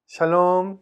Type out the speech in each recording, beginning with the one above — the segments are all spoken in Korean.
샬롬.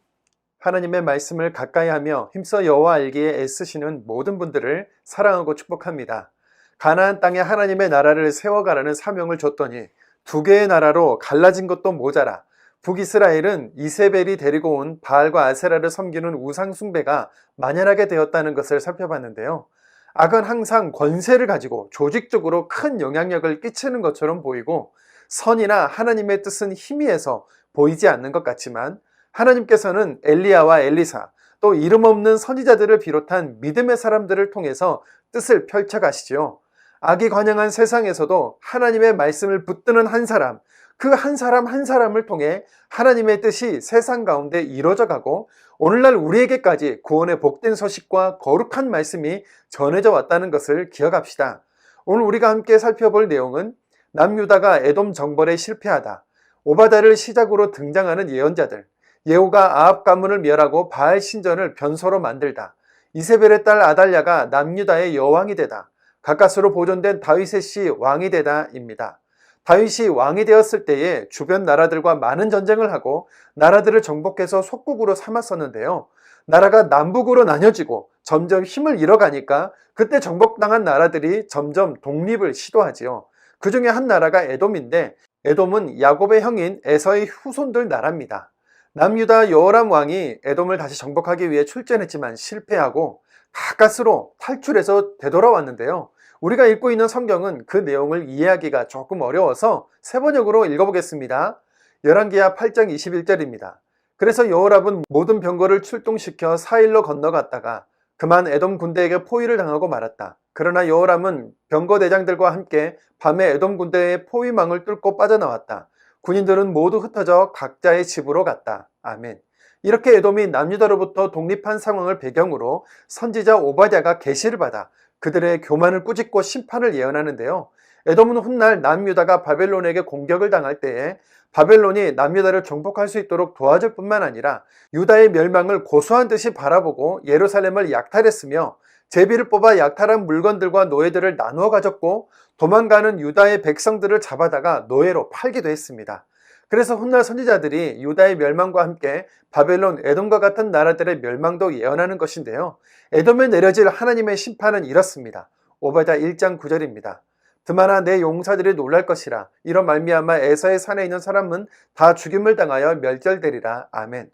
하나님의 말씀을 가까이 하며 힘써 여호와 알기에 애쓰시는 모든 분들을 사랑하고 축복합니다. 가나안 땅에 하나님의 나라를 세워가라는 사명을 줬더니 두 개의 나라로 갈라진 것도 모자라 북이스라엘은 이세벨이 데리고 온 바알과 아세라를 섬기는 우상 숭배가 만연하게 되었다는 것을 살펴봤는데요. 악은 항상 권세를 가지고 조직적으로 큰 영향력을 끼치는 것처럼 보이고, 선이나 하나님의 뜻은 희미해서 보이지 않는 것 같지만 하나님께서는 엘리야와 엘리사, 또 이름 없는 선지자들을 비롯한 믿음의 사람들을 통해서 뜻을 펼쳐가시지요. 악이 관영한 세상에서도 하나님의 말씀을 붙드는 한 사람, 그 한 사람 한 사람을 통해 하나님의 뜻이 세상 가운데 이루어져 가고, 오늘날 우리에게까지 구원의 복된 소식과 거룩한 말씀이 전해져 왔다는 것을 기억합시다. 오늘 우리가 함께 살펴볼 내용은 남유다가 에돔 정벌에 실패하다, 오바댜를 시작으로 등장하는 예언자들, 예후가 아합 가문을 멸하고 바알 신전을 변소로 만들다, 이세벨의 딸 아달랴가 남유다의 여왕이 되다, 가까스로 보존된 다윗의 시 왕이 되다입니다. 다윗이 왕이 되었을 때에 주변 나라들과 많은 전쟁을 하고 나라들을 정복해서 속국으로 삼았었는데요. 나라가 남북으로 나뉘어지고 점점 힘을 잃어가니까 그때 정복당한 나라들이 점점 독립을 시도하지요. 그 중에 한 나라가 에돔인데, 에돔은 야곱의 형인 에서의 후손들 나라입니다. 남유다 여호람 왕이 에돔을 다시 정복하기 위해 출전했지만 실패하고 가까스로 탈출해서 되돌아왔는데요. 우리가 읽고 있는 성경은 그 내용을 이해하기가 조금 어려워서 세 번역으로 읽어보겠습니다. 열왕기하 8장 21절입니다. 그래서 여호람은 모든 병거를 출동시켜 사일로 건너갔다가 그만 에돔 군대에게 포위를 당하고 말았다. 그러나 여호람은 병거 대장들과 함께 밤에 에돔 군대의 포위망을 뚫고 빠져나왔다. 군인들은 모두 흩어져 각자의 집으로 갔다. 아멘. 이렇게 에돔이 남유다로부터 독립한 상황을 배경으로 선지자 오바댜가 계시를 받아 그들의 교만을 꾸짖고 심판을 예언하는데요. 에돔은 훗날 남유다가 바벨론에게 공격을 당할 때에 바벨론이 남유다를 정복할 수 있도록 도와줄 뿐만 아니라 유다의 멸망을 고소한 듯이 바라보고 예루살렘을 약탈했으며, 제비를 뽑아 약탈한 물건들과 노예들을 나누어 가졌고, 도망가는 유다의 백성들을 잡아다가 노예로 팔기도 했습니다. 그래서 훗날 선지자들이 유다의 멸망과 함께 바벨론, 에돔과 같은 나라들의 멸망도 예언하는 것인데요. 에돔에 내려질 하나님의 심판은 이렇습니다. 오바댜 1장 9절입니다. 드마나 내 용사들이 놀랄 것이라. 이로 말미암아 에서의 산에 있는 사람은 다 죽임을 당하여 멸절되리라. 아멘.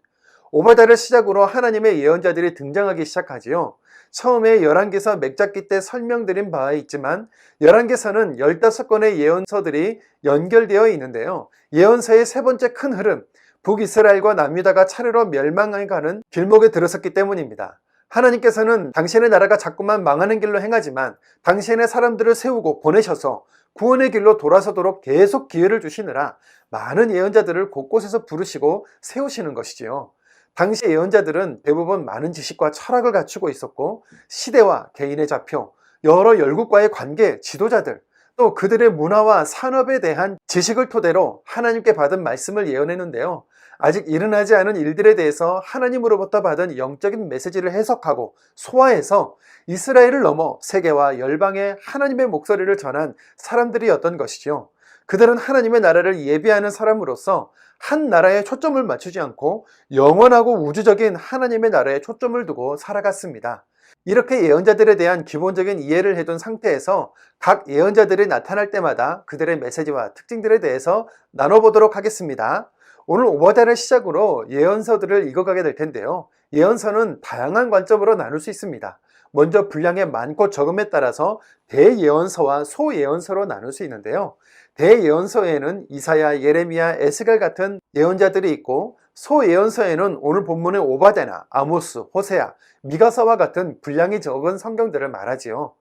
오바댜를 시작으로 하나님의 예언자들이 등장하기 시작하지요. 처음에 열왕기서 맥잡기 때 설명드린 바에 있지만 열왕기서는 15건의 예언서들이 연결되어 있는데요. 예언서의 세 번째 큰 흐름, 북이스라엘과 남유다가 차례로 멸망해 가는 길목에 들어섰기 때문입니다. 하나님께서는 당신의 나라가 자꾸만 망하는 길로 행하지만 당신의 사람들을 세우고 보내셔서 구원의 길로 돌아서도록 계속 기회를 주시느라 많은 예언자들을 곳곳에서 부르시고 세우시는 것이지요. 당시 예언자들은 대부분 많은 지식과 철학을 갖추고 있었고, 시대와 개인의 좌표, 여러 열국과의 관계, 지도자들, 또 그들의 문화와 산업에 대한 지식을 토대로 하나님께 받은 말씀을 예언했는데요. 아직 일어나지 않은 일들에 대해서 하나님으로부터 받은 영적인 메시지를 해석하고 소화해서 이스라엘을 넘어 세계와 열방에 하나님의 목소리를 전한 사람들이었던 것이죠. 그들은 하나님의 나라를 예비하는 사람으로서 한 나라에 초점을 맞추지 않고 영원하고 우주적인 하나님의 나라에 초점을 두고 살아갔습니다. 이렇게 예언자들에 대한 기본적인 이해를 해둔 상태에서 각 예언자들이 나타날 때마다 그들의 메시지와 특징들에 대해서 나눠보도록 하겠습니다. 오늘 오바댜를 시작으로 예언서들을 읽어가게 될 텐데요. 예언서는 다양한 관점으로 나눌 수 있습니다. 먼저 분량의 많고 적음에 따라서 대예언서와 소예언서로 나눌 수 있는데요. 대예언서에는 이사야, 예레미야, 에스겔 같은 예언자들이 있고, 소예언서에는 오늘 본문의 오바댜나 아모스, 호세아, 미가서와 같은 분량이 적은 성경들을 말하지요.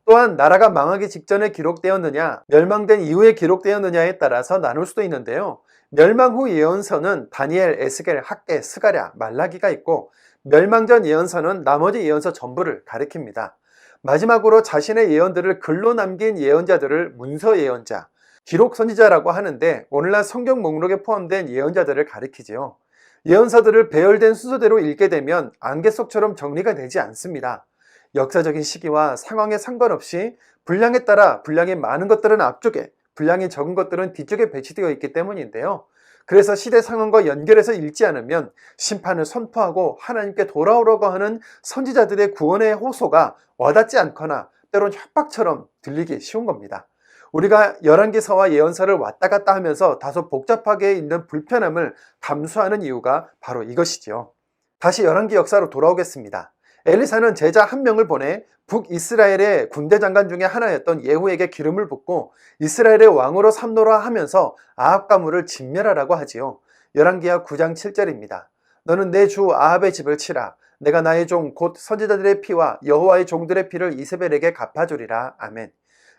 또한 나라가 망하기 직전에 기록되었느냐, 멸망된 이후에 기록되었느냐에 따라서 나눌 수도 있는데요. 멸망 후 예언서는 다니엘, 에스겔, 학개, 스가랴, 말라기가 있고, 멸망 전 예언서는 나머지 예언서 전부를 가리킵니다. 마지막으로 자신의 예언들을 글로 남긴 예언자들을 문서 예언자, 기록 선지자라고 하는데, 오늘날 성경 목록에 포함된 예언자들을 가리키지요. 예언서들을 배열된 순서대로 읽게 되면 안개 속처럼 정리가 되지 않습니다. 역사적인 시기와 상황에 상관없이 분량에 따라 분량이 많은 것들은 앞쪽에, 분량이 적은 것들은 뒤쪽에 배치되어 있기 때문인데요. 그래서 시대 상황과 연결해서 읽지 않으면 심판을 선포하고 하나님께 돌아오라고 하는 선지자들의 구원의 호소가 와닿지 않거나 때론 협박처럼 들리기 쉬운 겁니다. 우리가 열왕기서와 예언서를 왔다 갔다 하면서 다소 복잡하게 읽는 불편함을 감수하는 이유가 바로 이것이지요. 다시 열왕기 역사로 돌아오겠습니다. 엘리사는 제자 한 명을 보내 북이스라엘의 군대 장관 중에 하나였던 예후에게 기름을 붓고 이스라엘의 왕으로 삼노라 하면서 아합 가문을 진멸하라고 하지요. 열왕기하 9장 7절입니다. 너는 내 주 아합의 집을 치라. 내가 나의 종 곧 선지자들의 피와 여호와의 종들의 피를 이세벨에게 갚아주리라. 아멘.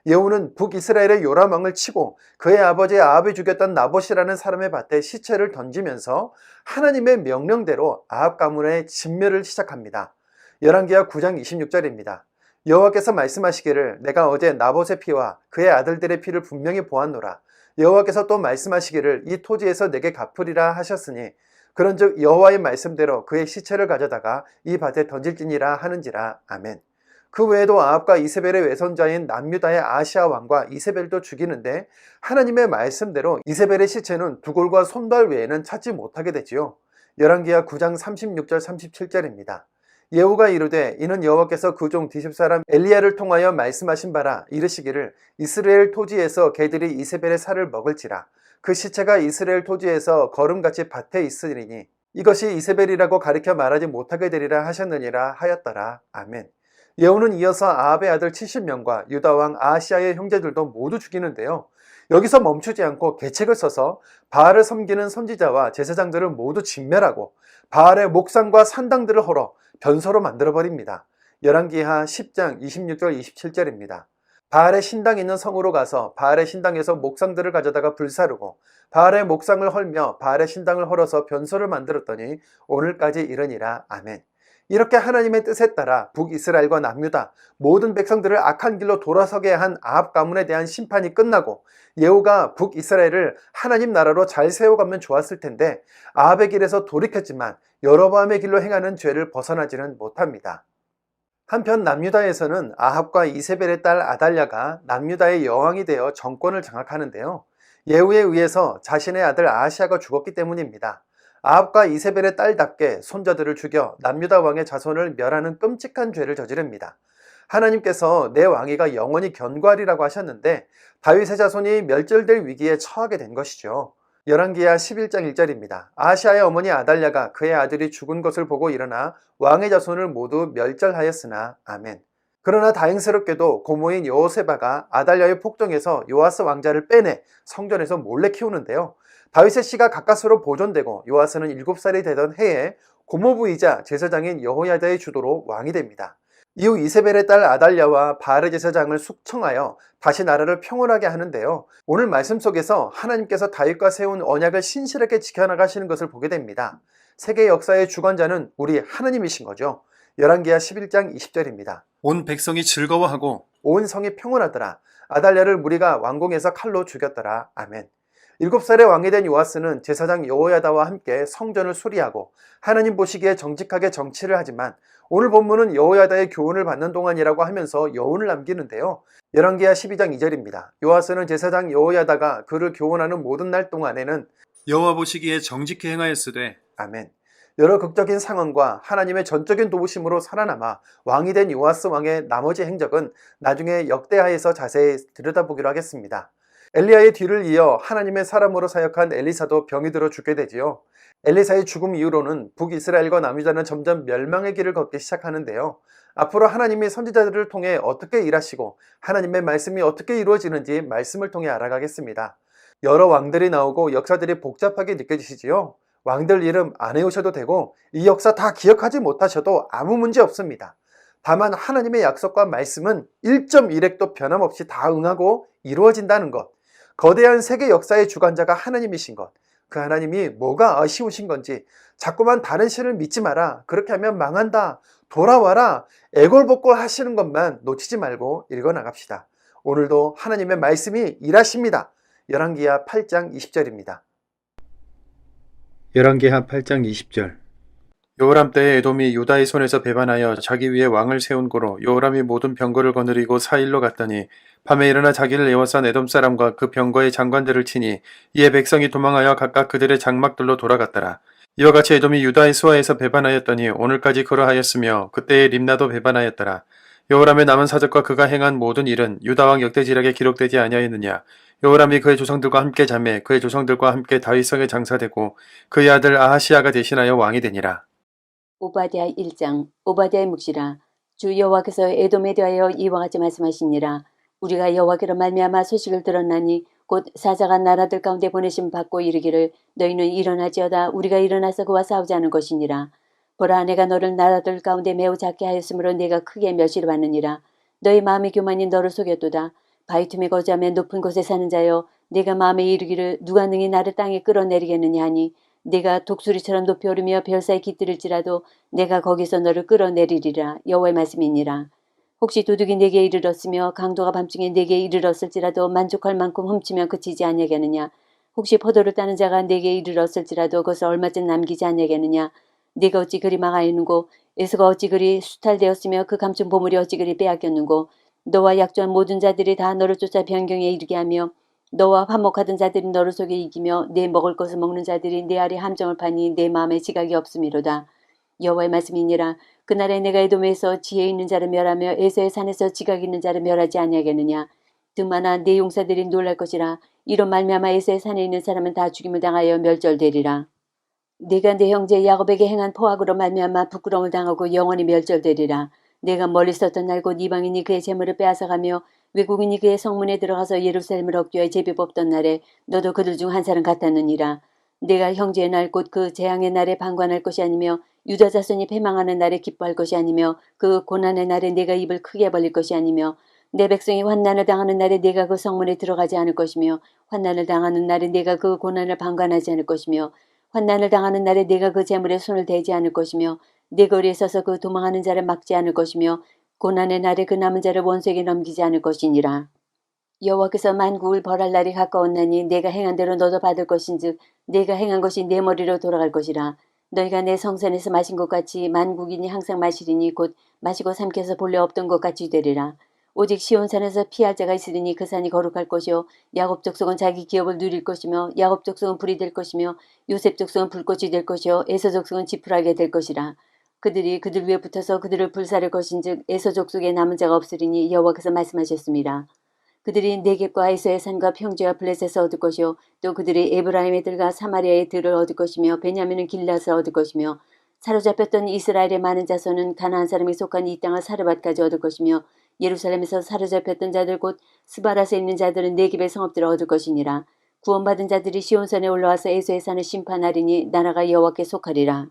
예후는 북이스라엘의 요람 왕을 치고 그의 아버지 아합이 죽였던 나봇이라는 사람의 밭에 시체를 던지면서 하나님의 명령대로 아합 가문의 진멸을 시작합니다. 열왕기하 9장 26절입니다. 여호와께서 말씀하시기를 내가 어제 나봇의 피와 그의 아들들의 피를 분명히 보았노라. 여호와께서 또 말씀하시기를 이 토지에서 내게 갚으리라 하셨으니 그런즉 여호와의 말씀대로 그의 시체를 가져다가 이 밭에 던질지니라 하는지라. 아멘. 그 외에도 아합과 이세벨의 외손자인 남유다의 아시아 왕과 이세벨도 죽이는데 하나님의 말씀대로 이세벨의 시체는 두골과 손발 외에는 찾지 못하게 되지요. 열왕기하 9장 36절 37절입니다. 예후가 이르되 이는 여호와께서 그 종 디십 사람 엘리야를 통하여 말씀하신 바라. 이르시기를 이스라엘 토지에서 개들이 이세벨의 살을 먹을지라. 그 시체가 이스라엘 토지에서 거름같이 밭에 있으리니 이것이 이세벨이라고 가리켜 말하지 못하게 되리라 하셨느니라 하였더라. 아멘. 예후는 이어서 아합의 아들 70명과 유다왕 아하시아의 형제들도 모두 죽이는데요. 여기서 멈추지 않고 계책을 써서 바알을 섬기는 선지자와 제사장들을 모두 진멸하고 바알의 목상과 산당들을 헐어 변소로 만들어버립니다. 열왕기하 10장 26절 27절입니다. 바알의 신당이 있는 성으로 가서 바알의 신당에서 목상들을 가져다가 불사르고 바알의 목상을 헐며 바알의 신당을 헐어서 변소를 만들었더니 오늘까지 이르니라. 아멘. 이렇게 하나님의 뜻에 따라 북이스라엘과 남유다 모든 백성들을 악한 길로 돌아서게 한 아합 가문에 대한 심판이 끝나고 예후가 북이스라엘을 하나님 나라로 잘 세워가면 좋았을 텐데 아합의 길에서 돌이켰지만 여로보암의 길로 행하는 죄를 벗어나지는 못합니다. 한편 남유다에서는 아합과 이세벨의 딸 아달랴가 남유다의 여왕이 되어 정권을 장악하는데요. 예후에 의해서 자신의 아들 아하시아가 죽었기 때문입니다. 아합과 이세벨의 딸답게 손자들을 죽여 남유다 왕의 자손을 멸하는 끔찍한 죄를 저지릅니다. 하나님께서 내 왕위가 영원히 견고하리라고 하셨는데 다윗의 자손이 멸절될 위기에 처하게 된 것이죠. 열왕기하 11장 1절입니다. 아하시아의 어머니 아달랴가 그의 아들이 죽은 것을 보고 일어나 왕의 자손을 모두 멸절하였으나. 아멘. 그러나 다행스럽게도 고모인 여호세바가 아달랴의 폭동에서 요아스 왕자를 빼내 성전에서 몰래 키우는데요. 다윗의 씨가 가까스로 보존되고 요아스는 7살이 되던 해에 고모부이자 제사장인 여호야다의 주도로 왕이 됩니다. 이후 이세벨의 딸 아달랴와 바알의 제사장을 숙청하여 다시 나라를 평온하게 하는데요. 오늘 말씀 속에서 하나님께서 다윗과 세운 언약을 신실하게 지켜나가시는 것을 보게 됩니다. 세계 역사의 주관자는 우리 하나님이신 거죠. 열왕기하 11장 20절입니다. 온 백성이 즐거워하고 온 성이 평온하더라. 아달랴를 무리가 왕궁에서 칼로 죽였더라. 아멘. 7살의 왕이 된 요아스는 제사장 여호야다와 함께 성전을 수리하고 하나님 보시기에 정직하게 정치를 하지만 오늘 본문은 여호야다의 교훈을 받는 동안이라고 하면서 여운을 남기는데요. 열왕기하 12장 2절입니다. 요아스는 제사장 여호야다가 그를 교훈하는 모든 날 동안에는 여호와 보시기에 정직히 행하였으되. 아멘. 여러 극적인 상황과 하나님의 전적인 도우심으로 살아남아 왕이 된 요아스 왕의 나머지 행적은 나중에 역대하에서 자세히 들여다보기로 하겠습니다. 엘리야의 뒤를 이어 하나님의 사람으로 사역한 엘리사도 병이 들어 죽게 되지요. 엘리사의 죽음 이후로는 북이스라엘과 남유다는 점점 멸망의 길을 걷기 시작하는데요. 앞으로 하나님이 선지자들을 통해 어떻게 일하시고 하나님의 말씀이 어떻게 이루어지는지 말씀을 통해 알아가겠습니다. 여러 왕들이 나오고 역사들이 복잡하게 느껴지시지요. 왕들 이름 안 외우셔도 되고 이 역사 다 기억하지 못하셔도 아무 문제 없습니다. 다만 하나님의 약속과 말씀은 1.1획도 변함없이 다 응하고 이루어진다는 것, 거대한 세계 역사의 주관자가 하나님이신 것, 그 하나님이 뭐가 아쉬우신 건지 자꾸만 다른 신을 믿지 마라, 그렇게 하면 망한다, 돌아와라, 애걸복걸 하시는 것만 놓치지 말고 읽어나갑시다. 오늘도 하나님의 말씀이 일하십니다. 열왕기하 8장 20절입니다. 열왕기하 8장 20절. 여호람 때에 에돔이 유다의 손에서 배반하여 자기 위에 왕을 세운 고로 여호람이 모든 병거를 거느리고 사일로 갔더니 밤에 일어나 자기를 에워싼 에돔 사람과 그 병거의 장관들을 치니 이에 백성이 도망하여 각각 그들의 장막들로 돌아갔더라. 이와 같이 에돔이 유다의 수하에서 배반하였더니 오늘까지 그러하였으며 그때의 림나도 배반하였더라. 여호람의 남은 사적과 그가 행한 모든 일은 유다 왕 역대지략에 기록되지 아니하였느냐. 여호람이 그의 조상들과 함께 자매 그의 조상들과 함께 다윗성에 장사되고 그의 아들 아하시아가 대신하여 왕이 되니라. 오바댜 1장. 오바댜의 묵시라. 주 여호와께서 에돔에 대하여 이와 같이 말씀하시니라. 우리가 여호와께로 말미암아 소식을 들었나니 곧 사자가 나라들 가운데 보내심 받고 이르기를 너희는 일어나지어다 우리가 일어나서 그와 싸우지 않을 것이니라. 보라 내가 너를 나라들 가운데 매우 작게 하였으므로 내가 크게 멸시를 받느니라. 너희 마음의 교만이 너를 속였도다. 바위 틈에 거주하며 높은 곳에 사는 자여 내가 마음에 이르기를 누가 능히 나를 땅에 끌어내리겠느냐 하니 내가 독수리처럼 높이 오르며 별사에 깃들일지라도 내가 거기서 너를 끌어내리리라. 여호와의 말씀이니라. 혹시 도둑이 내게 이르렀으며 강도가 밤중에 내게 이르렀을지라도 만족할 만큼 훔치면 그치지 아니하겠느냐. 혹시 포도를 따는 자가 내게 이르렀을지라도 그것을 얼마쯤 남기지 아니하겠느냐. 네가 어찌 그리 망하였는고 에서가 어찌 그리 수탈되었으며 그 감춘 보물이 어찌 그리 빼앗겼는고 너와 약조한 모든 자들이 다 너를 쫓아 변경에 이르게 하며 너와 화목하던 자들이 너를 속여 이기며 내 먹을 것을 먹는 자들이 내 아래 함정을 파니 내 마음에 지각이 없음이로다. 여호와의 말씀이니라. 그날에 내가 에돔에서 지혜 있는 자를 멸하며 에서의 산에서 지각 있는 자를 멸하지 아니하겠느냐. 득만아 내 용사들이 놀랄 것이라. 이로 말미암아 에서의 산에 있는 사람은 다 죽임을 당하여 멸절되리라. 내가 내 형제 야곱에게 행한 포악으로 말미암아 부끄러움을 당하고 영원히 멸절되리라. 내가 멀리 있었던 날 곧 이방인이 그의 재물을 빼앗아가며 외국인이 그의 성문에 들어가서 예루살렘을 억교하여 제비 뽑던 날에 너도 그들 중 한 사람 같았느니라. 내가 형제의 날 곧 그 재앙의 날에 방관할 것이 아니며 유다 자손이 패망하는 날에 기뻐할 것이 아니며 그 고난의 날에 내가 입을 크게 벌릴 것이 아니며 내 백성이 환난을 당하는 날에 내가 그 성문에 들어가지 않을 것이며 환난을 당하는 날에 내가 그 고난을 방관하지 않을 것이며 환난을 당하는 날에 내가 그 재물에 손을 대지 않을 것이며 내 거리에 서서 그 도망하는 자를 막지 않을 것이며 고난의 날에 그 남은 자를 원수에게 넘기지 않을 것이니라. 여호와께서 만국을 벌할 날이 가까웠나니 내가 행한 대로 너도 받을 것인즉 내가 행한 것이 내 머리로 돌아갈 것이라. 너희가 내 성산에서 마신 것 같이 만국인이 항상 마시리니 곧 마시고 삼켜서 본래 없던 것 같이 되리라. 오직 시온산에서 피할 자가 있으리니 그 산이 거룩할 것이요 야곱 족속은 자기 기업을 누릴 것이며 야곱 족속은 불이 될 것이며 요셉 족속은 불꽃이 될 것이요 에서 족속은 지푸라기가 될 것이라. 그들이 그들 위에 붙어서 그들을 불사를 것인즉 에서 족속에 남은 자가 없으리니 여호와께서 말씀하셨습니다. 그들이 네겝과 에서의 산과 평지와 블레셋을 얻을 것이요 또 그들이 에브라임의 들과 사마리아의 들을 얻을 것이며 베냐민은 길앗을 얻을 것이며 사로잡혔던 이스라엘의 많은 자손은 가나안 사람이 속한 이 땅을 사르밧까지 얻을 것이며 예루살렘에서 사로잡혔던 자들 곧 스바라에 있는 자들은 네겝의 성읍들을 얻을 것이니라. 구원받은 자들이 시온산에 올라와서 에서의 산을 심판하리니 나라가 여호와께 속하리라.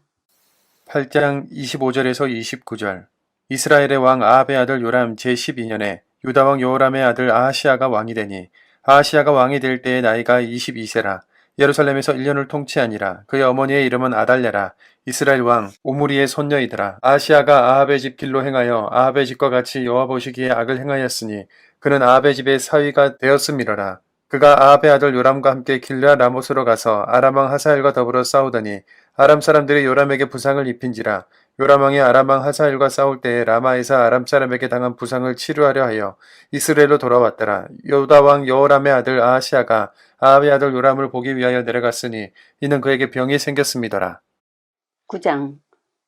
8장 25절에서 29절. 이스라엘의 왕 아합의 아들 요람 제12년에 유다 왕 여호람의 아들 아하시아가 왕이 되니 아하시아가 왕이 될 때의 나이가 22세라. 예루살렘에서 1년을 통치하니라. 그의 어머니의 이름은 아달랴라. 이스라엘 왕 오므리의 손녀이더라. 아하시아가 아합의 집 길로 행하여 아합의 집과 같이 여호와 보시기에 악을 행하였으니 그는 아합의 집의 사위가 되었음이로라. 그가 아합의 아들 요람과 함께 길르앗 라못으로 가서 아람 왕 하사엘과 더불어 싸우더니 아람 사람들이 요람에게 부상을 입힌지라. 요람 왕이 아람 왕 하사엘과 싸울 때에 라마에서 아람 사람에게 당한 부상을 치료하려 하여 이스라엘로 돌아왔더라. 유다 왕 여호람의 아들 아하시아가 아합의 아들 요람을 보기 위하여 내려갔으니 이는 그에게 병이 생겼음이더라. 9장.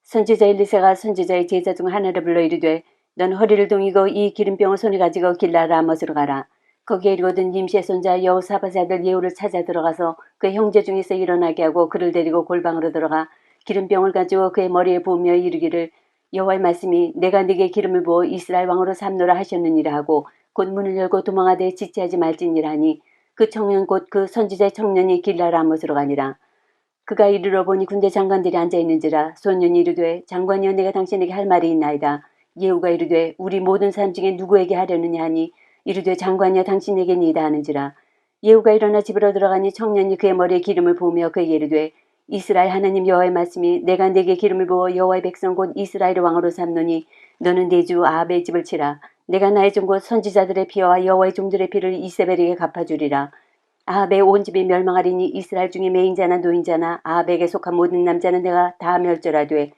선지자 엘리사가 선지자의 제자 중 하나를 불러 이르되 넌 허리를 동이고 이 기름병을 손에 가지고 길라 라못으로 가라. 거기에 이르거든 임시의 손자 여호사밧의 아들 예후를 찾아 들어가서 그 형제 중에서 일어나게 하고 그를 데리고 골방으로 들어가 기름병을 가지고 그의 머리에 부으며 이르기를 여호와의 말씀이 내가 네게 기름을 부어 이스라엘 왕으로 삼노라 하셨느니라 하고 곧 문을 열고 도망하되 지체하지 말지니라 하니 그 청년 곧 그 선지자의 청년이 길라 라못으로 가니라. 그가 이르러 보니 군대 장관들이 앉아있는지라. 소년이 이르되 장관이여 내가 당신에게 할 말이 있나이다. 예후가 이르되 우리 모든 사람 중에 누구에게 하려느냐 하니 이르되 장관이여 당신에게니이다 하는지라. 예후가 일어나 집으로 들어가니 청년이 그의 머리에 기름을 부으며 그에게 이르되 이스라엘 하나님 여호와의 말씀이 내가 네게 기름을 부어 여호와의 백성 곧 이스라엘의 왕으로 삼노니 너는 내 주 아합의 집을 치라. 내가 나의 종 곧 선지자들의 피와 여호와의 종들의 피를 이세벨에게 갚아주리라. 아합의 온 집이 멸망하리니 이스라엘 중에 매인자나 노인자나 아합에게 속한 모든 남자는 내가 다 멸절하되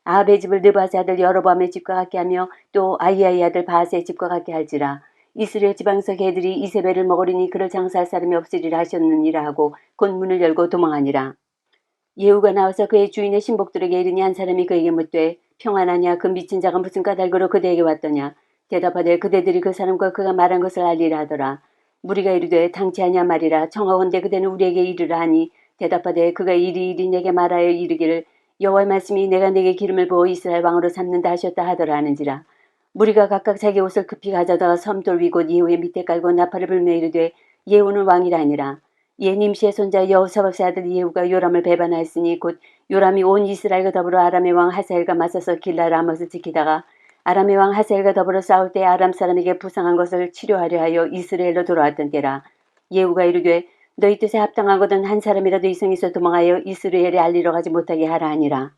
아합의 집을 느바세 아들 여로보암의 집과 같게 하며 또 아히야의 아들 바하스의 집과 같게 할지라. 이스라엘 지방서 개들이 이세벨을 먹으리니 그를 장사할 사람이 없으리라 하셨느니라 하고 곧 문을 열고 도망하니라. 예후가 나와서 그의 주인의 신복들에게 이르니 한 사람이 그에게 묻되 평안하냐 그 미친 자가 무슨 까닭으로 그대에게 왔더냐. 대답하되 그대들이 그 사람과 그가 말한 것을 알리라 하더라. 무리가 이르되 당치하냐 말이라. 청하건대 그대는 우리에게 이르라 하니 대답하되 그가 이리 내게 말하여 이르기를 여호와의 말씀이 내가 내게 기름을 부어 이스라엘 왕으로 삼는다 하셨다 하더라 하는지라. 무리가 각각 자기 옷을 급히 가져다가 섬돌 위 곧 예후의 밑에 깔고 나팔을 불며 이르되 예후는 왕이라 하니라. 이에 님시의 손자 여호사밧의 아들 예후가 요람을 배반하였으니 곧 요람이 온 이스라엘과 더불어 아람의 왕 하사엘과 맞서서 길라 라못을 지키다가 아람의 왕 하사엘과 더불어 싸울 때 아람 사람에게 부상한 것을 치료하려 하여 이스라엘로 돌아왔던 때라. 예후가 이르되 너희 뜻에 합당하거든 한 사람이라도 이성에서 도망하여 이스라엘에 알리러 가지 못하게 하라 하니라.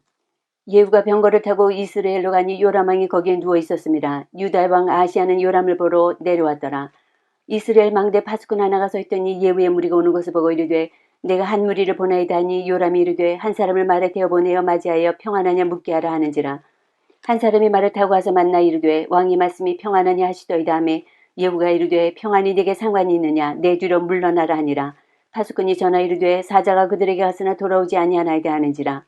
예후가 병거를 타고 이스라엘로 가니 요람 왕이 거기에 누워 있었습니다. 유다의 왕 아시아는 요람을 보러 내려왔더라. 이스라엘 망대 파수꾼 하나가 서 있더니 예후의 무리가 오는 것을 보고 이르되 내가 한 무리를 보내이다 하니 요람이 이르되 한 사람을 말에 태워 보내어 맞이하여 평안하냐 묻게 하라 하는지라. 한 사람이 말을 타고 와서 만나 이르되 왕의 말씀이 평안하냐 하시더이다 하매 예후가 이르되 평안이 내게 상관이 있느냐 내 뒤로 물러나라 하니라. 파수꾼이 전하 이르되 사자가 그들에게 갔으나 돌아오지 아니하나이다 하는지라.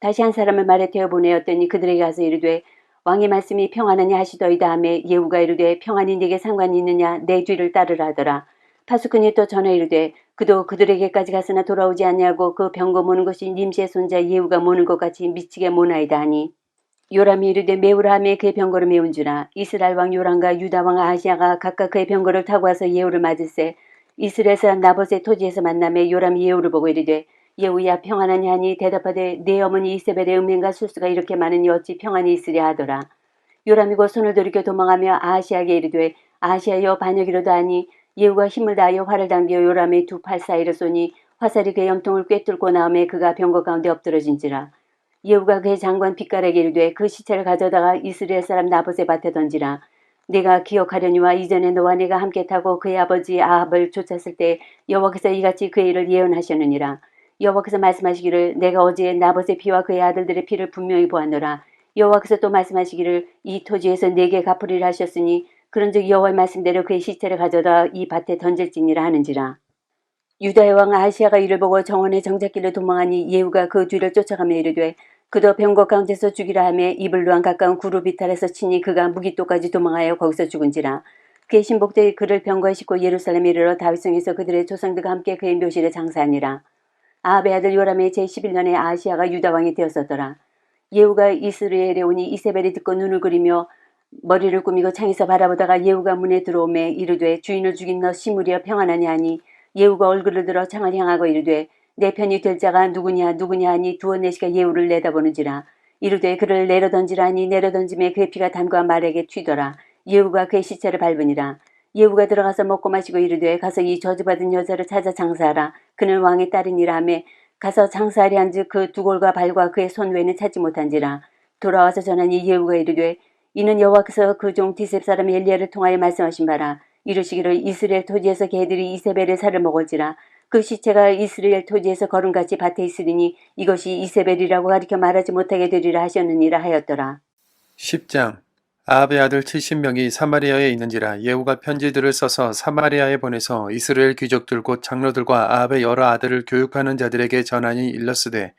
다시 한 사람을 말에 태워 보내었더니 그들에게 가서 이르되 왕의 말씀이 평안하냐 하시더이다 하매 예후가 이르되 평안이 네게 상관이 있느냐 내 뒤를 따르라 하더라. 파수꾼이 또 전하 이르되 그도 그들에게까지 갔으나 돌아오지 아니하고 그 병거 모는 것이 님시의 손자 예후가 모는 것 같이 미치게 모나이다 하니 요람이 이르되 메우라 하매 그의 병거를 메운지라. 이스라엘 왕 요람과 유다 왕 아시아가 각각 그의 병거를 타고 와서 예후를 맞을세 이스라엘 사람 나봇의 토지에서 만나매 요람이 예후를 보고 이르되 예후야 평안하냐 하니 대답하되 내 어머니 이세벨의 음행과 술수가 이렇게 많으니 어찌 평안이 있으랴 하더라. 요람이 곧 손을 돌이켜 도망하며 아하시아에게 이르되 아하시아여 반역이로다 하니 예후가 힘을 다하여 활을 당겨 요람의 두 팔 사이를 쏘니 화살이 그의 염통을 꿰뚫고 나오매 그가 병거 가운데 엎드러진지라. 예후가 그의 장관 빗가락에 이르되 그 시체를 가져다가 이스라엘 사람 나봇의 밭에 던지라. 내가 기억하려니와 이전에 너와 내가 함께 타고 그의 아버지 아합을 쫓았을 때 여호와께서 이같이 그의 일을 예언하셨느니라. 여호와께서 말씀하시기를 내가 어제 나봇의 피와 그의 아들들의 피를 분명히 보았노라. 여호와께서 또 말씀하시기를 이 토지에서 내게 갚으리라 하셨으니 그런즉 여호와의 말씀대로 그의 시체를 가져다 이 밭에 던질지니라 하는지라. 유다의 왕 아시아가 이를 보고 정원의 정작길로 도망하니 예후가 그 뒤를 쫓아가며 이르되 그도 병거 가운데서 죽이라 하며 이블루한 가까운 구루 비탈에서 치니 그가 무기토까지 도망하여 거기서 죽은지라. 그의 신복들이 그를 병거에 싣고 예루살렘에 이르러 다윗성에서 그들의 조상들과 함께 그의 묘실에 장사하니라. 아합의 아들 요람의 제11년에 아시아가 유다왕이 되었었더라. 예후가 이스라엘에 오니 이세벨이 듣고 눈을 그리며 머리를 꾸미고 창에서 바라보다가 예후가 문에 들어오매 이르되 주인을 죽인 너 시므리여 평안하냐 하니 예후가 얼굴을 들어 창을 향하고 이르되 내 편이 될 자가 누구냐 하니 두어 내시가 예후를 내다보는지라. 이르되 그를 내려던지라 하니 내려던짐에 그의 피가 단과 말에게 튀더라. 예후가 그의 시체를 밟으니라. 예후가 들어가서 먹고 마시고 이르되 가서 이 저주받은 여자를 찾아 장사하라. 그는 왕의 딸이니라 하매 가서 장사하려 한즉 그 두골과 발과 그의 손 외에는 찾지 못한지라. 돌아와서 전하니 예후가 이르되 이는 여호와께서 그 종 디셉 사람 엘리야를 통하여 말씀하신 바라. 이르시기를 이스라엘 토지에서 개들이 이세벨의 살을 먹을지라. 그 시체가 이스라엘 토지에서 거름같이 밭에 있으리니 이것이 이세벨이라고 가리켜 말하지 못하게 되리라 하셨느니라 하였더라. 10장 아합의 아들 70명이 사마리아에 있는지라. 예후가 편지들을 써서 사마리아에 보내서 이스라엘 귀족들 곧 장로들과 아합의 여러 아들을 교육하는 자들에게 전하니 일렀으되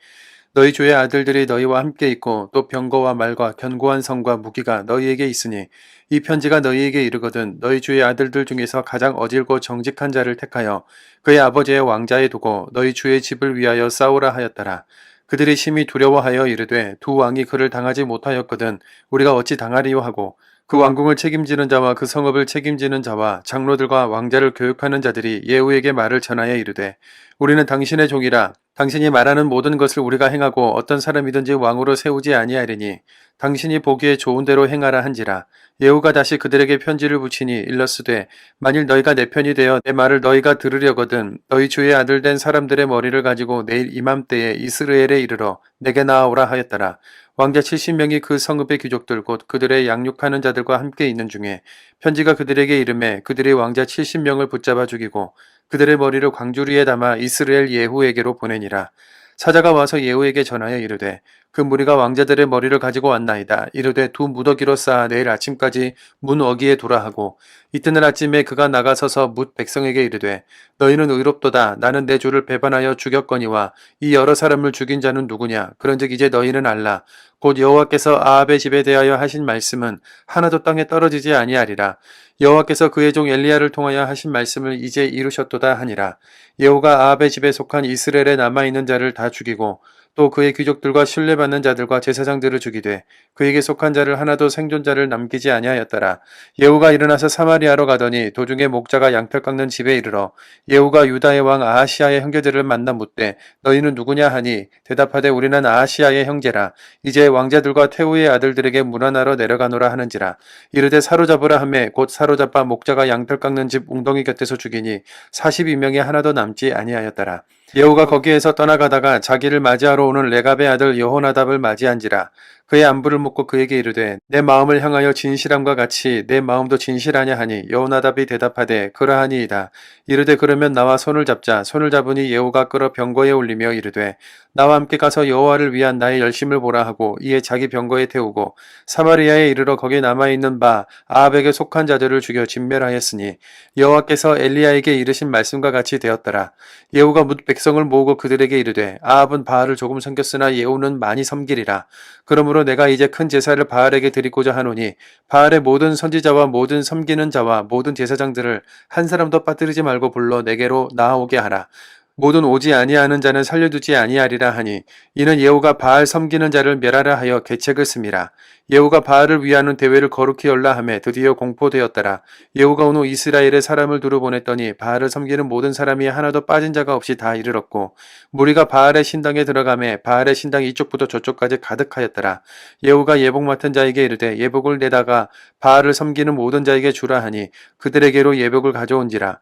너희 주의 아들들이 너희와 함께 있고 또 병거와 말과 견고한 성과 무기가 너희에게 있으니 이 편지가 너희에게 이르거든 너희 주의 아들들 중에서 가장 어질고 정직한 자를 택하여 그의 아버지의 왕자에 두고 너희 주의 집을 위하여 싸우라 하였더라. 그들이 심히 두려워하여 이르되 두 왕이 그를 당하지 못하였거든 우리가 어찌 당하리요 하고 그 왕궁을 책임지는 자와 그 성읍을 책임지는 자와 장로들과 왕자를 교육하는 자들이 예후에게 말을 전하여 이르되 우리는 당신의 종이라. 당신이 말하는 모든 것을 우리가 행하고 어떤 사람이든지 왕으로 세우지 아니하리니 당신이 보기에 좋은 대로 행하라 한지라. 예후가 다시 그들에게 편지를 붙이니 일렀으되 만일 너희가 내 편이 되어 내 말을 너희가 들으려거든 너희 주의 아들 된 사람들의 머리를 가지고 내일 이맘때에 이스라엘에 이르러 내게 나아오라 하였더라. 왕자 70명이 그 성읍의 귀족들 곧 그들의 양육하는 자들과 함께 있는 중에 편지가 그들에게 이르매 그들이 왕자 70명을 붙잡아 죽이고 그들의 머리를 광주리에 담아 이스라엘 예후에게로 보내니라. 사자가 와서 예후에게 전하여 이르되 그 무리가 왕자들의 머리를 가지고 왔나이다. 이르되 두 무더기로 쌓아 내일 아침까지 문 어기에 두라 하고 이튿날 아침에 그가 나가서서 뭇 백성에게 이르되 너희는 의롭도다. 나는 내 주를 배반하여 죽였거니와 이 여러 사람을 죽인 자는 누구냐? 그런즉 이제 너희는 알라. 곧 여호와께서 아합의 집에 대하여 하신 말씀은 하나도 땅에 떨어지지 아니하리라. 여호와께서 그의 종 엘리야를 통하여 하신 말씀을 이제 이루셨도다 하니라. 예후가 아합의 집에 속한 이스라엘에 남아있는 자를 다 죽이고 또 그의 귀족들과 신뢰받는 자들과 제사장들을 죽이되 그에게 속한 자를 하나도 생존자를 남기지 아니하였더라. 예후가 일어나서 사마리아로 가더니 도중에 목자가 양털 깎는 집에 이르러 예후가 유다의 왕 아하시아의 형제들을 만나 묻되 너희는 누구냐 하니 대답하되 우리는 아하시아의 형제라. 이제 왕자들과 태후의 아들들에게 문안하러 내려가노라 하는지라. 이르되 사로잡으라 하매 곧 사로잡아 목자가 양털 깎는 집 웅덩이 곁에서 죽이니 42명이 하나도 남지 아니하였더라. 예후가 거기에서 떠나가다가 자기를 맞이하러 오는 레갑의 아들 여호나답을 맞이한지라. 그의 안부를 묻고 그에게 이르되 내 마음을 향하여 진실함과 같이 내 마음도 진실하냐 하니 여호나답이 대답하되 그러하니이다. 이르되 그러면 나와 손을 잡자. 손을 잡으니 예후가 끌어 병거에 올리며 이르되 나와 함께 가서 여호와를 위한 나의 열심을 보라 하고 이에 자기 병거에 태우고 사마리아에 이르러 거기에 남아있는 바 아합에게 속한 자들을 죽여 진멸하였으니 여호와께서 엘리야에게 이르신 말씀과 같이 되었더라. 예후가 뭇 백성을 모으고 그들에게 이르되 아합은 바알을 조금 섬겼으나 예후는 많이 섬기리라. 그러므로 내가 이제 큰 제사를 바알에게 드리고자 하노니 바알의 모든 선지자와 모든 섬기는 자와 모든 제사장들을 한 사람도 빠뜨리지 말고 불러 내게로 나아오게 하라. 모든 오지 아니하는 자는 살려두지 아니하리라 하니 이는 예후가 바알 섬기는 자를 멸하라 하여 계책을 씁니다. 예후가 바알을 위하는 대회를 거룩히 열라 하매 드디어 공포되었더라. 예후가 온 후 이스라엘에 사람을 두루 보냈더니 바알을 섬기는 모든 사람이 하나도 빠진 자가 없이 다 이르렀고 무리가 바알의 신당에 들어가매 바알의 신당이 이쪽부터 저쪽까지 가득하였더라. 예후가 예복 맡은 자에게 이르되 예복을 내다가 바알을 섬기는 모든 자에게 주라 하니 그들에게로 예복을 가져온지라.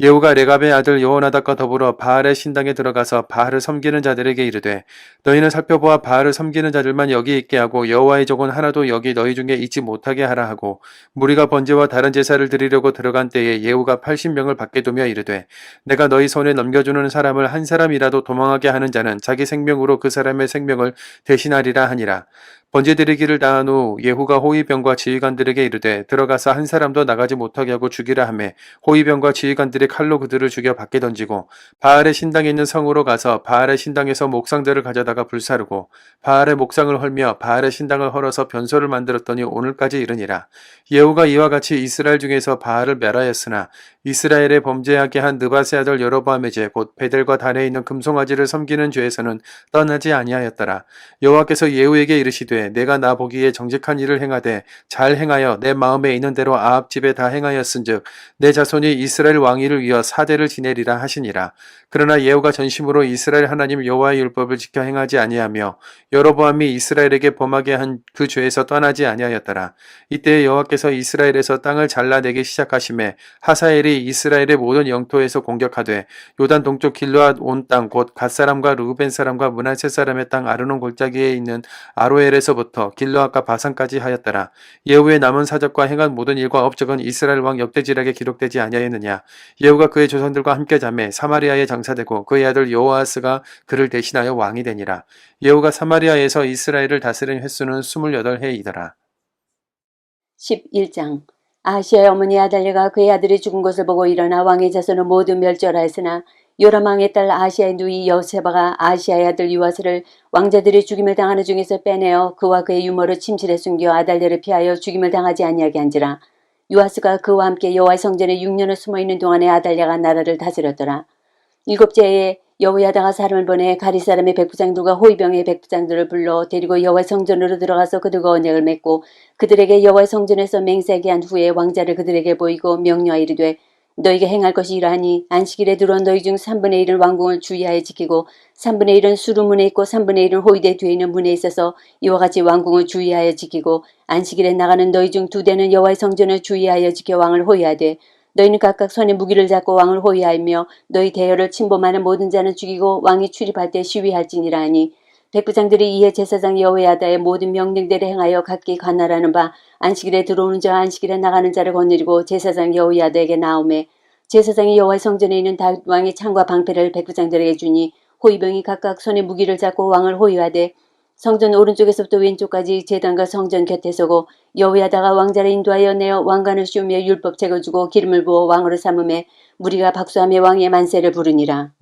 예후가 레갑의 아들 여호나답과 더불어 바알의 신당에 들어가서 바알을 섬기는 자들에게 이르되 너희는 살펴보아 바알을 섬기는 자들만 여기 있게 하고 여호와의 종은 하나도 여기 너희 중에 있지 못하게 하라 하고 무리가 번제와 다른 제사를 드리려고 들어간 때에 예후가 80명을 밖에 두며 이르되 내가 너희 손에 넘겨주는 사람을 한 사람이라도 도망하게 하는 자는 자기 생명으로 그 사람의 생명을 대신하리라 하니라. 번제 드리기를 다한 후 예후가 호위병과 지휘관들에게 이르되 들어가서 한 사람도 나가지 못하게 하고 죽이라 하매 호위병과 지휘관들이 칼로 그들을 죽여 밖에 던지고 바알의 신당에 있는 성으로 가서 바알의 신당에서 목상들을 가져다가 불사르고 바알의 목상을 헐며 바알의 신당을 헐어서 변소를 만들었더니 오늘까지 이르니라. 예후가 이와 같이 이스라엘 중에서 바알을 멸하였으나 이스라엘에 범죄하게 한 느밧의 아들 여로보암의 죄 곧 베델과 단에 있는 금송아지를 섬기는 죄에서는 떠나지 아니하였더라. 여호와께서 예후에게 이르시되 내가 나 보기에 정직한 일을 행하되 잘 행하여 내 마음에 있는 대로 아합 집에 다 행하였은즉 내 자손이 이스라엘 왕위를 위하여 사대를 지내리라 하시니라. 그러나 예후가 전심으로 이스라엘 하나님 여호와의 율법을 지켜 행하지 아니하며 여로보암이 이스라엘에게 범하게 한 그 죄에서 떠나지 아니하였더라. 이때 여호와께서 이스라엘에서 땅을 잘라내기 시작하심에 하사엘이 이스라엘의 모든 영토에서 공격하되 요단 동쪽 길르앗 온 땅 곧 갓사람과 르우벤 사람과 므낫세 사람의 땅 아르논 골짜기에 있는 아로엘에서부터 길르앗과 바산까지 하였더라. 예후의 남은 사적과 행한 모든 일과 업적은 이스라엘 왕 역대지락에 기록되지 아니하였느냐. 예후가 그의 조상들과 함께 잠에 사마리아에 장사되고 그의 아들 여호아스가 그를 대신하여 왕이 되니라. 예후가 사마리아에서 이스라엘을 다스린 횟수는 28해이더라. 11장 아하시아의 어머니 아달랴가 그의 아들이 죽은 것을 보고 일어나 왕의 자손을 모두 멸절하였으나 요람 왕의 딸 아하시아의 누이 여세바가 아하시아의 아들 요아스를 왕자들이 죽임을 당하는 중에서 빼내어 그와 그의 유모를 침실에 숨겨 아달랴를 피하여 죽임을 당하지 아니하게 한지라. 요아스가 그와 함께 여호와의 성전에 6년을 숨어있는 동안에 아달랴가 나라를 다스렸더라. 일곱째에 여호야다가 사람을 보내 가리 사람의 백부장들과 호위병의 백부장들을 불러 데리고 여호와의 성전으로 들어가서 그들과 언약을 맺고 그들에게 여호와의 성전에서 맹세하게 한 후에 왕자를 그들에게 보이고 명령하여 이르되 너에게 행할 것이 이러하니 안식일에 들어온 너희 중 3분의 1은 왕궁을 주의하여 지키고 3분의 1은 수루문에 있고 3분의 1은 호위대 뒤에 있는 문에 있어서 이와 같이 왕궁을 주의하여 지키고 안식일에 나가는 너희 중 2대는 여호와의 성전을 주의하여 지켜 왕을 호위하되 너희는 각각 손에 무기를 잡고 왕을 호위하며 너희 대열을 침범하는 모든 자는 죽이고 왕이 출입할 때 시위할지니라 하니 백부장들이 이에 제사장 여호야다의 모든 명령대로 행하여 각기 관할하는 바 안식일에 들어오는 자와 안식일에 나가는 자를 거느리고 제사장 여호야다에게 나오매 제사장이 여호와의 성전에 있는 다윗 왕의 창과 방패를 백부장들에게 주니 호위병이 각각 손에 무기를 잡고 왕을 호위하되 성전 오른쪽에서부터 왼쪽까지 제단과 성전 곁에 서고 여호야다가 왕자를 인도하여 내어 왕관을 씌우며 율법책을 주고 기름을 부어 왕으로 삼음에 무리가 박수하며 왕의 만세를 부르니라.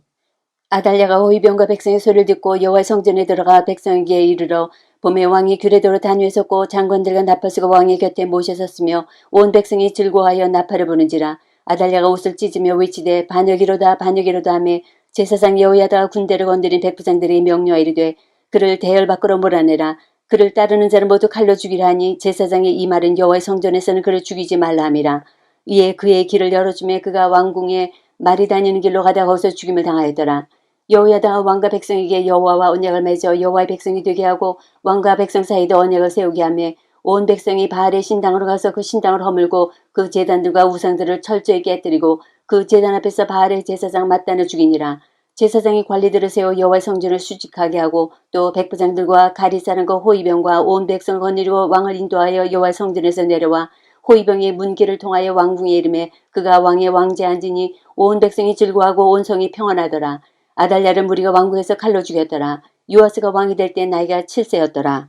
아달랴가 호위병과 백성의 소리를 듣고 여호와의 성전에 들어가 백성에게 이르러 봄에 왕이 규례대로 단위에 섰고 장관들과 나팔수가 왕의 곁에 모셔섰으며 온 백성이 즐거워하여 나팔을 부는지라. 아달랴가 옷을 찢으며 외치되 반역이로다 반역이로다 하며 제사장 여호야다가 군대를 건드린 백부장들이 명령하 이르되 그를 대열 밖으로 몰아내라. 그를 따르는 자를 모두 칼로 죽이라 하니 제사장의 이 말은 여호와의 성전에서는 그를 죽이지 말라 함이라. 이에 그의 길을 열어주매 그가 왕궁에 말이 다니는 길로 가다가 거기서 죽임을 당하였더라. 여호야다가 왕과 백성에게 여호와와 언약을 맺어 여호와의 백성이 되게 하고 왕과 백성 사이도 언약을 세우게 하며 온 백성이 바알의 신당으로 가서 그 신당을 허물고 그 제단들과 우상들을 철저히 깨뜨리고 그 제단 앞에서 바알의 제사장 mat단을 죽이니라. 제사장이 관리들을 세워 여호와의 성전을 수직하게 하고 또 백부장들과 가리사람과 호위병과 온 백성을 거느리고 왕을 인도하여 여호와의 성전에서 내려와 호위병이 문길을 통하여 왕궁에 이르매 그가 왕의 왕좌에 앉으니 온 백성이 즐거워하고 온 성이 평안하더라. 아달랴를 무리가 왕궁에서 칼로 죽였더라. 요아스가 왕이 될 때 나이가 7세였더라.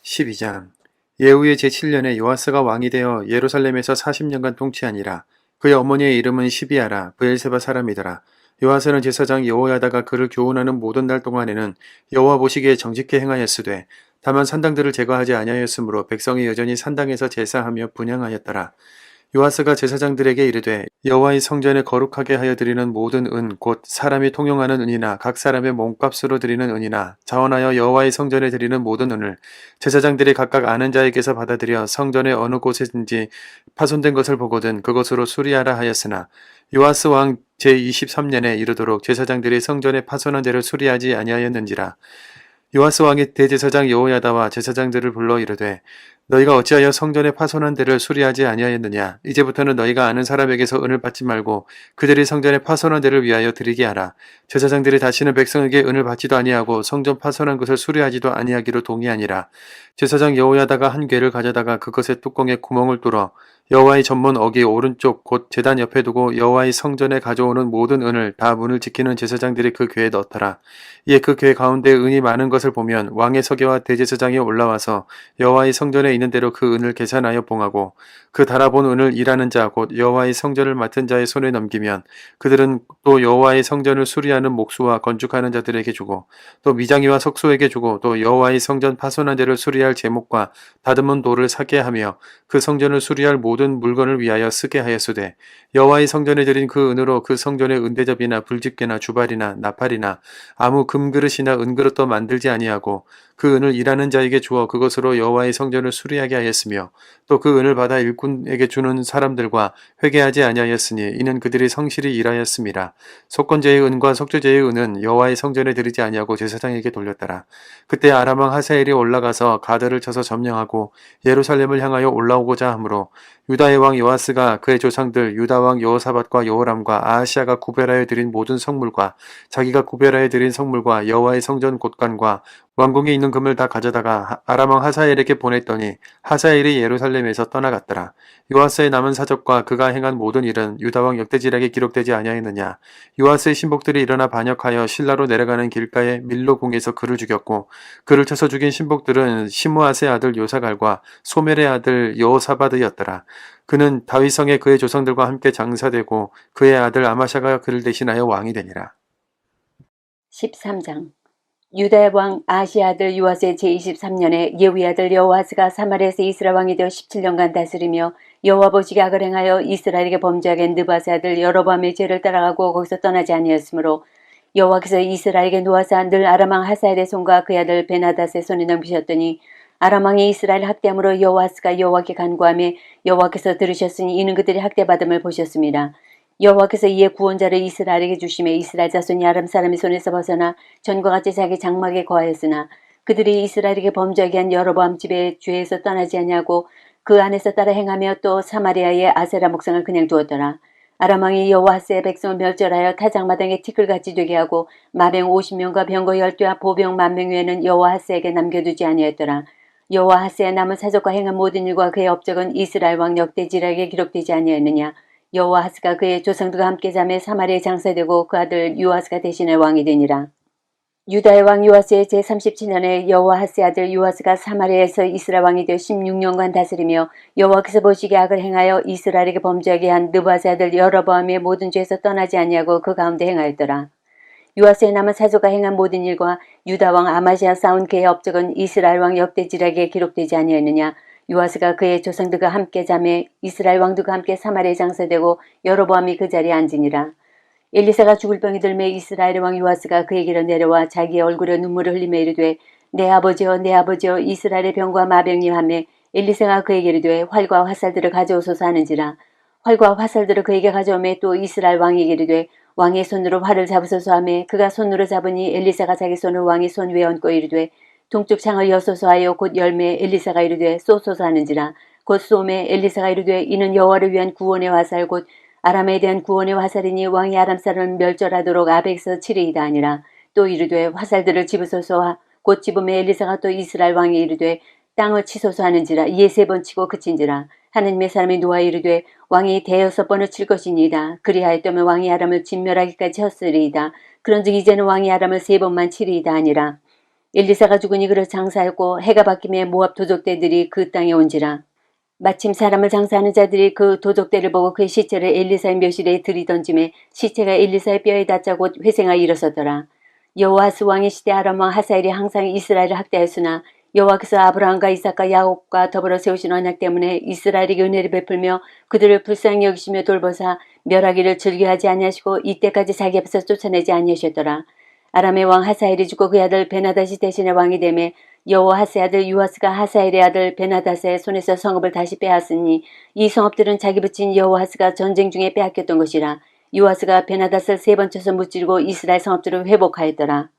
12장 예후의 제7년에 요아스가 왕이 되어 예루살렘에서 40년간 통치하니라. 그의 어머니의 이름은 시비아라 브엘세바 사람이더라. 요아스는 제사장 여호야다가 그를 교훈하는 모든 날 동안에는 여호와 보시기에 정직히 행하였으되 다만 산당들을 제거하지 아니하였으므로 백성이 여전히 산당에서 제사하며 분향하였더라. 요아스가 제사장들에게 이르되 여호와의 성전에 거룩하게 하여 드리는 모든 은 곧 사람이 통용하는 은이나 각 사람의 몸값으로 드리는 은이나 자원하여 여호와의 성전에 드리는 모든 은을 제사장들이 각각 아는 자에게서 받아들여 성전의 어느 곳에든지 파손된 것을 보거든 그것으로 수리하라 하였으나 요아스 왕 제23년에 이르도록 제사장들이 성전에 파손한 데를 수리하지 아니하였는지라. 요아스 왕이 대제사장 여호야다와 제사장들을 불러 이르되 너희가 어찌하여 성전에 파손한 데를 수리하지 아니하였느냐. 이제부터는 너희가 아는 사람에게서 은을 받지 말고 그들이 성전에 파손한 데를 위하여 드리게 하라. 제사장들이 다시는 백성에게 은을 받지도 아니하고 성전 파손한 것을 수리하지도 아니하기로 동의하니라. 제사장 여호야다가 한 궤를 가져다가 그것의 뚜껑에 구멍을 뚫어 여호와의 전문 어기 오른쪽 곧 제단 옆에 두고 여호와의 성전에 가져오는 모든 은을 다 문을 지키는 제사장들이 그 궤에 넣더라. 이에 그 궤 가운데 은이 많은 것을 보면 왕의 서기와 대제사장이 올라와서 여호와의 성전에 있는 대로 그 은을 계산하여 봉하고 그 달아본 은을 일하는 자 곧 여호와의 성전을 맡은 자의 손에 넘기면 그들은 또 여호와의 성전을 수리하는 목수와 건축하는 자들에게 주고 또 미장이와 석소에게 주고 또 여호와의 성전 파손한 데를 수리할 제목과 다듬은 돌을 사게 하며 그 성전을 수리할 모든 물건을 위하여 쓰게 하였으되 여호와의 성전에 드린 그 은으로 그 성전의 은대접이나 불집게나 주발이나 나팔이나 아무 금그릇이나 은그릇도 만들지 아니하고 그 은을 일하는 자에게 주어 그것으로 여호와의 성전을 수리하게 하였으며 또 그 은을 받아 일꾼에게 주는 사람들과 회개하지 아니하였으니 이는 그들이 성실히 일하였음이라. 속건제의 은과 속죄제의 은은 여호와의 성전에 드리지 아니하고 제사장에게 돌렸더라. 그때 아람 왕 하사엘이 올라가서 가드를 쳐서 점령하고 예루살렘을 향하여 올라오고자 하므로 유다의 왕 요아스가 그의 조상들 유다 왕 여호사밧과 여호람과 아하시아가 구별하여 드린 모든 성물과 자기가 구별하여 드린 성물과 여호와의 성전 곳간과 왕궁에 있는 금을 다 가져다가 아람 왕 하사엘에게 보냈더니 하사엘이 예루살렘에서 떠나갔더라. 요아스의 남은 사적과 그가 행한 모든 일은 유다 왕 역대지략에 기록되지 아니하였느냐. 요아스의 신복들이 일어나 반역하여 실라로 내려가는 길가에 밀로 궁에서 그를 죽였고 그를 쳐서 죽인 신복들은 시므아스의 아들 요사갈과 소멜의 아들 여호사바드였더라. 그는 다윗성에 그의 조상들과 함께 장사되고 그의 아들 아마샤가 그를 대신하여 왕이 되니라. 13장 유다의 왕 아하시아 아들 요아스의 제23년에 예후의 아들 여호아스가 사마리아에서 이스라엘 왕이 되어 17년간 다스리며 여호와 보시기에 악을 행하여 이스라엘에게 범죄하게 느바세 아들 여로보암의 죄를 따라가고 거기서 떠나지 아니하였으므로 여호와께서 이스라엘에게 놓아사 늘 아람 왕 하사엘의 손과 그의 아들 베나닷의 손에 넘기셨더니 아람 왕이 이스라엘 학대함으로 여호아스가 여호와께 간구하며 여호와께서 들으셨으니 이는 그들이 학대받음을 보셨습니다. 여호와께서 이에 구원자를 이스라엘에게 주심에 이스라엘 자손이 아람 사람의 손에서 벗어나 전과 같이 자기 장막에 거하였으나 그들이 이스라엘에게 범죄하게 한 여로보암 집의 죄에서 떠나지 아니하고 그 안에서 따라 행하며 또 사마리아의 아세라 목상을 그냥 두었더라. 아람 왕이 여호아스의 백성을 멸절하여 타작마당에 티끌같이 되게 하고 마병 50명과 병거 12와 보병 10,000명 외에는 여호아스에게 남겨두지 아니하였더라. 여호아스의 남은 사적과 행한 모든 일과 그의 업적은 이스라엘 왕 역대지략에 기록되지 아니하였느냐. 여호아스가 그의 조상들과 함께 잠에 사마리아에 장사되고 그 아들 요아스가 대신할 왕이 되니라. 유다의 왕 요아스의 제37년에 여호아하스의 아들 요아스가 사마리아에서 이스라엘 왕이 되어 16년간 다스리며 여호와께서 보시기에 악을 행하여 이스라엘에게 범죄하게 한 느바스의 아들 여로보암의 모든 죄에서 떠나지 아니하고 그 가운데 행하였더라. 요아스의 남은 사조가 행한 모든 일과 유다 왕 아마시아 쌓은 그의 업적은 이스라엘 왕 역대지략에 기록되지 아니하였느냐. 요아스가 그의 조상들과 함께 자매 이스라엘 왕들과 함께 사마리아에 장사되고 여로보암이 그 자리에 앉으니라. 엘리사가 죽을 병이 들매 이스라엘의 왕 요아스가 그에게로 내려와 자기의 얼굴에 눈물을 흘리며 이르되 내 아버지여 내 아버지여 이스라엘의 병과 마병이 하매 엘리사가 그에게 이르되 활과 화살들을 가져오소서 하는지라. 활과 화살들을 그에게 가져오매 또 이스라엘 왕에게 이르되 왕의 손으로 활을 잡으소서 하매 그가 손으로 잡으니 엘리사가 자기 손을 왕의 손 위에 얹고 이르되 동쪽 창을 여소서 하여 곧 열매 엘리사가 이르되 쏘소서 하는지라. 곧 쏘매 엘리사가 이르되 이는 여호와를 위한 구원의 화살 곧 아람에 대한 구원의 화살이니 왕이 아람 사람을 멸절하도록 아벡에서 치리이다 하니라. 또 이르되 화살들을 집으소서 곧 집음에 엘리사가 또 이스라엘 왕에 이르되 땅을 치소서 하는지라. 이에 3번 치고 그친지라. 하느님의 사람이 노아 이르되 왕이 6번을 칠 것이니이다. 그리하였다면 왕이 아람을 진멸하기까지 쳤으리이다. 그런즉 이제는 왕이 아람을 3번만 치리이다 하니라. 엘리사가 죽으니 그를 장사하였고 해가 바뀌매 모압 도적대들이 그 땅에 온지라. 마침 사람을 장사하는 자들이 그 도적대를 보고 그의 시체를 엘리사의 묘실에 들이던짐에 시체가 엘리사의 뼈에 닿자 곧 회생하여 일어서더라. 여호아스 왕의 시대 아람 왕 하사엘이 항상 이스라엘을 학대하였으나 여호와께서 아브라함과 이삭과 야곱과 더불어 세우신 언약 때문에 이스라엘에게 은혜를 베풀며 그들을 불쌍히 여기시며 돌보사 멸하기를 즐겨하지 아니하시고 이때까지 자기 앞에서 쫓아내지 아니하셨더라. 아람의 왕 하사엘이 죽고 그의 아들 베나닷이 대신에 왕이 되매 여호아스의 아들 요아스가 하사엘의 아들 베나닷의 손에서 성읍을 다시 빼앗으니 이 성읍들은 자기 붙인 여호아스가 전쟁 중에 빼앗겼던 것이라. 요아스가 베나닷을 3번 쳐서 무찌르고 이스라엘 성읍들을 회복하였더라.